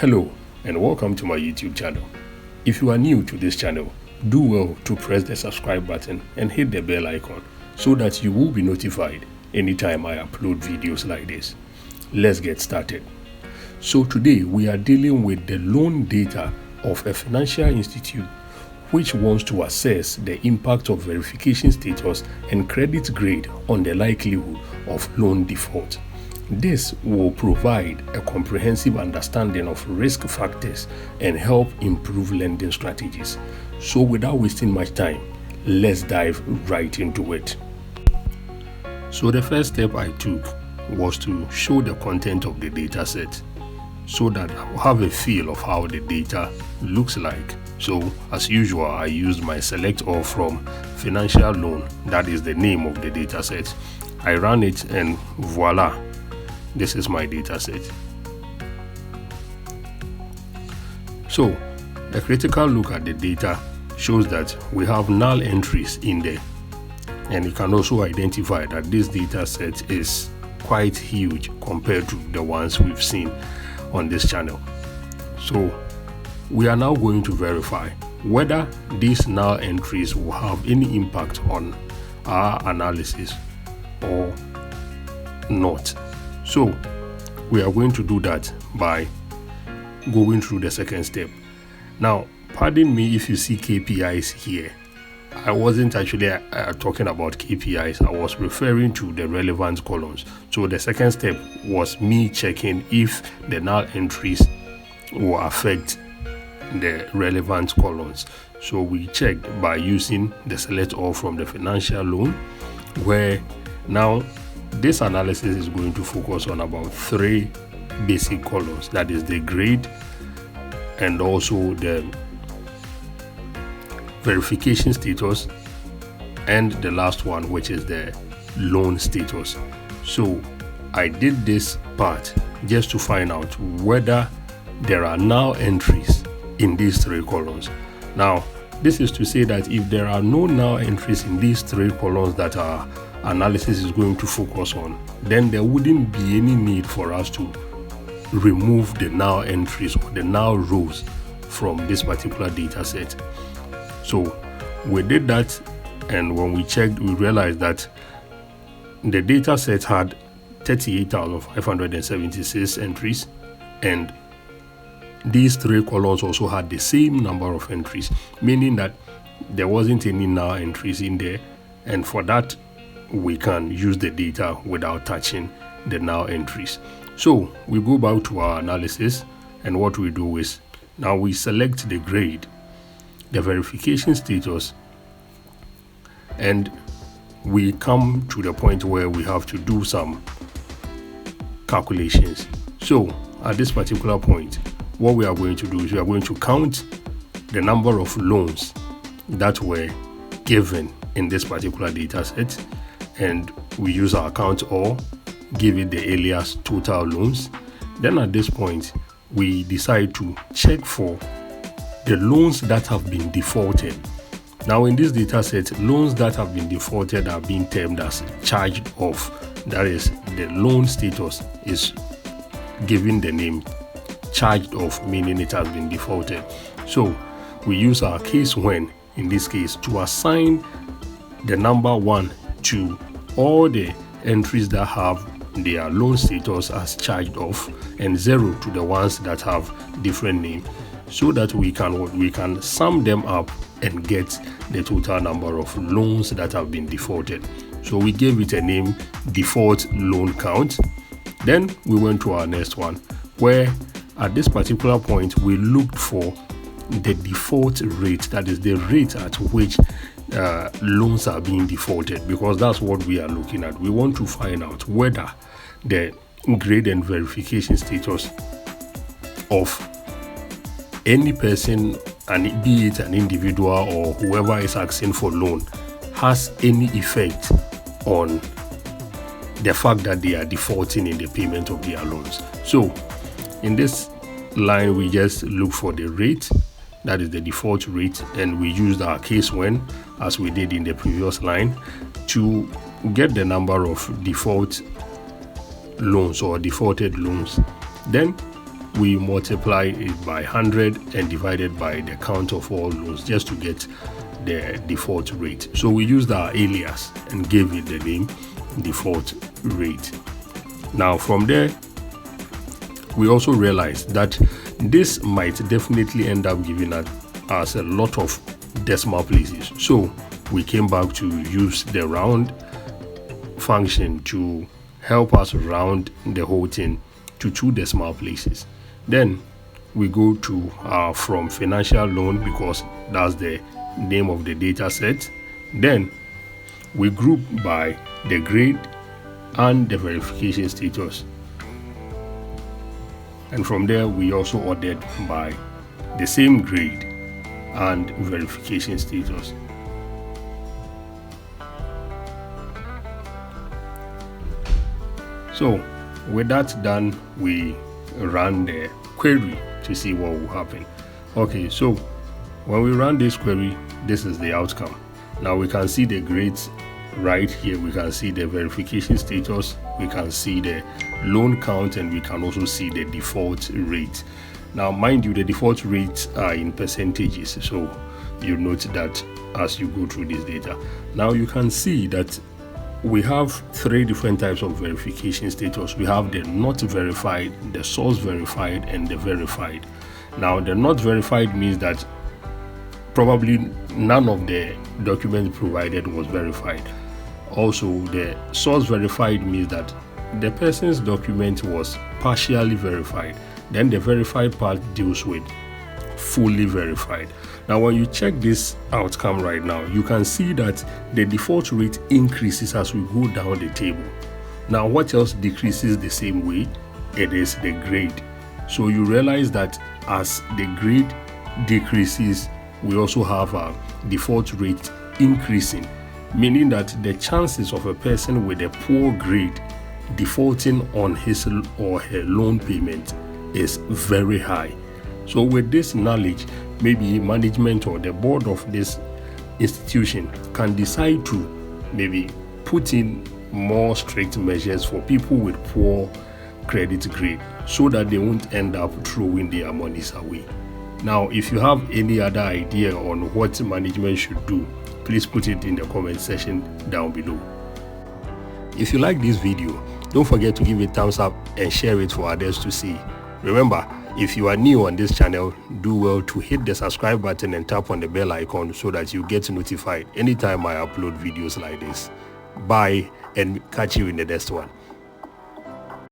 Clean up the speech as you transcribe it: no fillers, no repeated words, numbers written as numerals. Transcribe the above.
Hello and welcome to my YouTube channel. If you are new to this channel, do well to press the subscribe button and hit the bell icon so that you will be notified anytime I upload videos like this. Let's get started. So today we are dealing with the loan data of a financial institute which wants to assess the impact of verification status and credit grade on the likelihood of loan default. This will provide a comprehensive understanding of risk factors and help improve lending strategies. So without wasting much time, let's dive right into it. So the first step I took was to show the content of the data set so that I will have a feel of how the data looks like. So as usual, I used my select all from financial loan, that is the name of the data set. I ran it and voila, this is my data set. So a critical look at the data shows that we have null entries in there, and you can also identify that this data set is quite huge compared to the ones we've seen on this channel. So we are now going to verify whether these null entries will have any impact on our analysis or not. So we are going to do that by going through the second step. Now, pardon me if you see KPIs here. I wasn't actually talking about KPIs. I was referring to the relevant columns. So the second step was me checking if the null entries will affect the relevant columns. So we checked by using the select all from the financial loan, where now this analysis is going to focus on about three basic columns, that is the grade and also the verification status, and the last one, which is the loan status. So I did this part just to find out whether there are null entries in these three columns. Now, this is to say that if there are no null entries in these three columns that our analysis is going to focus on, then there wouldn't be any need for us to remove the null entries or the null rows from this particular data set. So we did that, and when we checked, we realized that the data set had 38,576 entries, and these three columns also had the same number of entries, meaning that there wasn't any null entries in there, and for that we can use the data without touching the null entries. So we go back to our analysis, and what we do is now we select the grade, the verification status, and we come to the point where we have to do some calculations. So at this particular point, what we are going to do is we are going to count the number of loans that were given in this particular data set, and we use our count all, give it the alias total loans. Then at this point, we decide to check for the loans that have been defaulted. Now in this data set, loans that have been defaulted are being termed as charged off. That is, the loan status is given the name charged off, meaning it has been defaulted. So we use our case when, in this case, to assign the number 1 to all the entries that have their loan status as charged off, and 0 to the ones that have different name, so that we can sum them up and get the total number of loans that have been defaulted. So we gave it a name, default loan count. Then we went to our next one, where at this particular point we looked for the default rate, that is the rate at which loans are being defaulted, because that's what we are looking at. We want to find out whether the grade and verification status of any person, and be it an individual or whoever is asking for loan, has any effect on the fact that they are defaulting in the payment of their loans. So in this line, we just look for the rate, that is the default rate, and we used our case when, as we did in the previous line, to get the number of default loans or defaulted loans. Then we multiply it by 100 and divide it by the count of all loans just to get the default rate. So we used our alias and gave it the name default rate. Now from there, we also realized that this might definitely end up giving us a lot of decimal places. So we came back to use the round function to help us round the whole thing to 2 decimal places. Then we go to from financial loan, because that's the name of the data set. Then we group by the grade and the verification status, and from there we also ordered by the same grade and verification status. So with that done, we run the query to see what will happen. Okay, so when we run this query, this is the outcome. Now we can see the grades right here. We can see the verification status, we can see the loan count, and we can also see the default rate. Now mind you, the default rates are in percentages, so you note that as you go through this data. Now you can see that we have 3 different types of verification status. We have the not verified, the source verified, and the verified. Now the not verified means that probably none of the documents provided was verified. Also, the source verified means that the person's document was partially verified. Then the verified part deals with fully verified. Now when you check this outcome right now, you can see that the default rate increases as we go down the table. Now what else decreases the same way? It is the grade. So you realize that as the grade decreases, we also have a default rate increasing, meaning that the chances of a person with a poor grade defaulting on his or her loan payment is very high. So with this knowledge, maybe management or the board of this institution can decide to maybe put in more strict measures for people with poor credit grade, so that they won't end up throwing their monies away. Now, if you have any other idea on what management should do, please put it in the comment section down below. If you like this video, don't forget to give it a thumbs up and share it for others to see. Remember, if you are new on this channel, do well to hit the subscribe button and tap on the bell icon so that you get notified anytime I upload videos like this. Bye, and catch you in the next one.